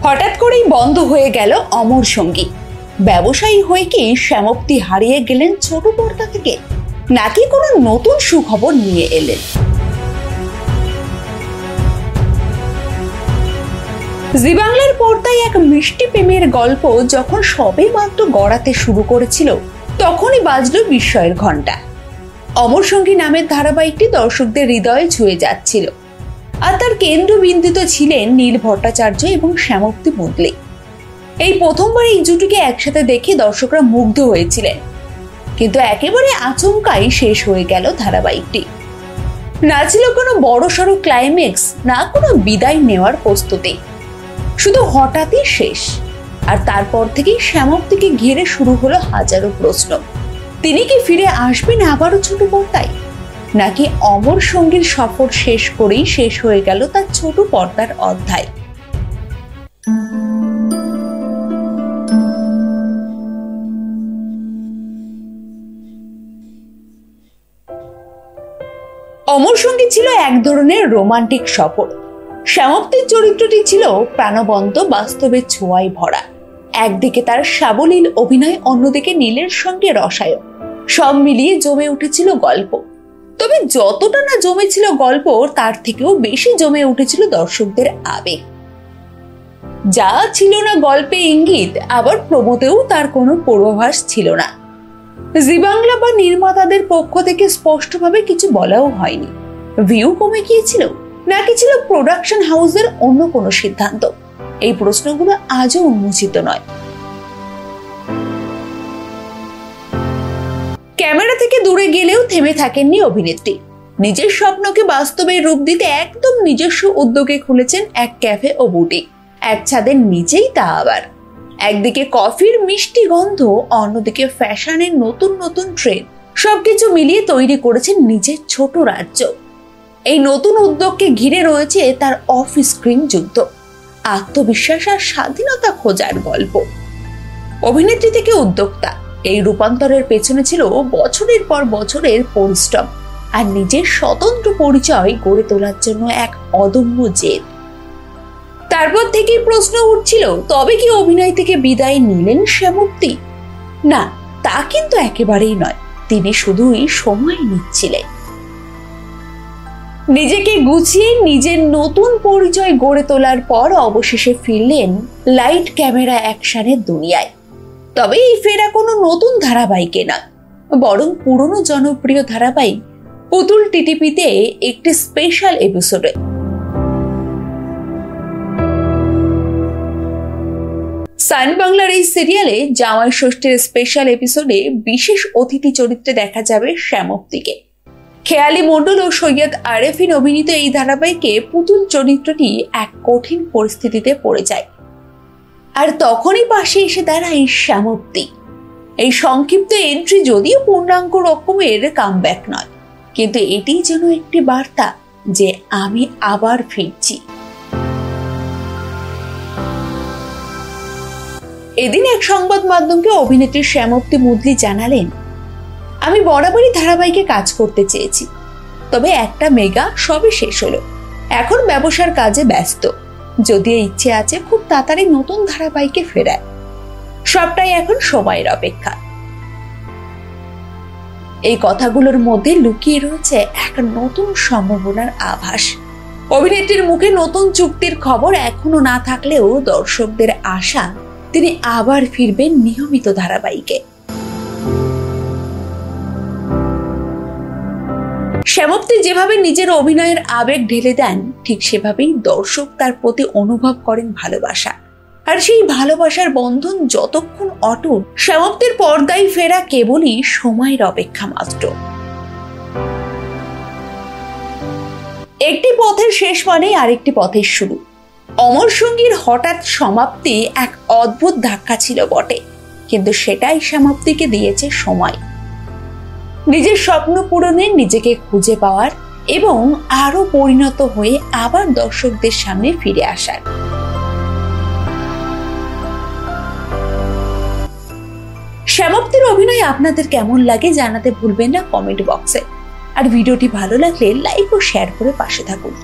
হঠাৎ করেই বন্ধ হয়ে গেল অমর সঙ্গী। ব্যবসায়ী হয়ে কি শ্যামপ্তি হারিয়ে গেলেন ছোট পর্দা থেকে, নাকি কোনো নতুন সুখবর নিয়ে এলেন? জি বাংলার পর্দায় এক মিষ্টি প্রেমের গল্প যখন সবে মাত্র গড়াতে শুরু করেছিল, তখনই বাজলো বিস্ময়ের ঘন্টা। অমর সঙ্গী নামের ধারাবাহিকটি দর্শকদের হৃদয়ে ছুঁয়ে যাচ্ছিল, আর তার কেন্দ্রবিন্দুতে ছিলেন নীল ভট্টাচার্য এবং শ্যামপ্তি মুদলি। এই প্রথমবার এই জুটিকে একসাথে দেখে দর্শকরা মুগ্ধ হয়েছিলেন, কিন্তু একেবারে আচমকাই শেষ হয়ে গেল ধারাবাহিকটি। না ছিল কোনো বড়সড় ক্লাইম্যাক্স, না কোনো বিদায় নেওয়ার প্রস্তুতি, শুধু হঠাৎই শেষ। আর তারপর থেকেই শ্যামপ্তিকে ঘিরে শুরু হলো হাজারো প্রশ্ন। তিনি কি ফিরে আসবেন আবারও ছোট পর্দায়, নাকি অমর সঙ্গীর সফর শেষ করেই শেষ হয়ে গেল তার ছোট পর্দার অধ্যায়? অমর সঙ্গী ছিল এক ধরনের রোমান্টিক সফর। শ্যামপ্তির চরিত্রটি ছিল প্রাণবন্ত, বাস্তবের ছোঁয়ায় ভরা। একদিকে তার সাবলীল অভিনয়, অন্যদিকে নীলের সঙ্গে রসায়ন, সব মিলিয়ে জমে উঠেছিল গল্প। তবে যতটা না জমেছিল গল্প, তার থেকেও বেশি জমে উঠেছিল দর্শকদের আবেগ। যা ছিল না গল্পে ইঙ্গিত, আবার প্রমোতেও তার কোনো পূর্বাভাস ছিল না। জি বাংলা বা নির্মাতাদের পক্ষ থেকে স্পষ্টভাবে কিছু বলাও হয়নি। ভিউ কমে গিয়েছিল, নাকি ছিল প্রোডাকশন হাউসের অন্য কোনো সিদ্ধান্ত? এই প্রশ্নগুলো আজও উন্মোচিত নয়। ক্যামেরা থেকে দূরে গেলেও থেমে থাকেননি অভিনেত্রী। নিজের স্বপ্নকে বাস্তবে রূপ দিতে একদম নিজস্ব উদ্যোগে খুলেছেন এক ক্যাফে ও বুটিক, এক ছাদের নিচেই তা আবার। একদিকে কফির মিষ্টি গন্ধ, অন্যদিকে ফ্যাশনের নতুন নতুন ট্রেন্ড, সবকিছু মিলিয়ে তৈরি করেছেন নিজের ছোট রাজ্য। এই নতুন উদ্যোগকে ঘিরে রয়েছে তার অফ স্ক্রিন যুদ্ধ, আত্মবিশ্বাস আর স্বাধীনতা খোঁজার গল্প। অভিনেত্রী থেকে উদ্যোক্তা, এই রূপান্তরের পেছনে ছিল বছরের পর বছরের পরিশ্রম আর নিজের স্বতন্ত্র পরিচয় গড়ে তোলার জন্য এক অদম্য জেদ। তারপর থেকেই প্রশ্ন উঠছিল, তবে কি অভিনয় থেকে বিদায় নিলেন শ্যামপ্তি? না, তা কিন্তু একেবারেই নয়। তিনি শুধুই সময় নিচ্ছিলেন। নিজেকে গুছিয়ে নিজের নতুন পরিচয় গড়ে তোলার পর অবশেষে ফিরলেন লাইট ক্যামেরা অ্যাকশনের দুনিয়ায়। তবে এই ফেরা কোনো নতুন ধারাবাহিকে না, বরং পুরনো জনপ্রিয় ধারাবাহিক পুতুল টিটিপিতে একটি স্পেশাল এপিসোডে। সান বাংলার এই সিরিয়ালে জামাই ষষ্ঠীর স্পেশাল এপিসোডে বিশেষ অতিথি চরিত্রে দেখা যাবে শ্যামপ্তিকে। খেয়ালি মণ্ডল ও সৈয়দ আরেফিন অভিনীত এই ধারাবাহিকে পুতুল চরিত্রটি এক কঠিন পরিস্থিতিতে পড়ে যায়, আর তখনই পাশে এসে দাঁড়ায় শ্যামপ্তি। এই সংক্ষিপ্ত এন্ট্রি যদিও পূর্ণাঙ্গ রকমের কামব্যাক নয়, কিন্তু এটি যেন একটি বার্তা যে আমি আবার ফিরছি। এদিন এক সংবাদ মাধ্যমকে অভিনেত্রী শ্যামপ্তি মুদলি জানালেন, আমি বরাবরই ধারাবাহিকে কাজ করতে চেয়েছি, তবে একটা মেগা সবে শেষ হলো। এখন ব্যবসার কাজে ব্যস্ত, যদিও ইচ্ছে আছে খুব তাড়াতাড়ি নতুন ধারাবাহিকে ফেরায়। সবটাই এখন সময়ের অপেক্ষা। এই কথাগুলোর মধ্যে লুকিয়ে রয়েছে এক নতুন সম্ভাবনার আভাস। অভিনেত্রীর মুখে নতুন চুক্তির খবর এখনো না থাকলেও দর্শকদের আশা তিনি আবার ফিরবেন নিয়মিত ধারাবাহিকে। শ্যামপ্তি যেভাবে নিজের অভিনয়ের আবেগ ঢেলে দেন, ঠিক সেভাবেই দর্শক তার প্রতি অনুভব করেন ভালোবাসা। আর সেই ভালোবাসার বন্ধন যতক্ষণ অটুট, শ্যামপ্তির পর্দায় ফেরা কেবলই সময়ের অপেক্ষা মাত্র। একটি পথের শেষ মানে আরেকটি পথের শুরু। অমর সঙ্গীর হঠাৎ সমাপ্তি এক অদ্ভুত ধাক্কা ছিল বটে, কিন্তু সেটাই শ্যামপ্তিকে দিয়েছে সময়, নিজের স্বপ্ন পূরণে, নিজেকে খুঁজে পাওয়ার এবং আরো পরিণত হয়ে আবার দর্শকদের সামনে ফিরে আসার। শ্যামপ্তির অভিনয় আপনাদের কেমন লাগে জানাতে ভুলবেন না কমেন্ট বক্সে। আর ভিডিওটি ভালো লাগলে লাইক ও শেয়ার করে পাশে থাকুন।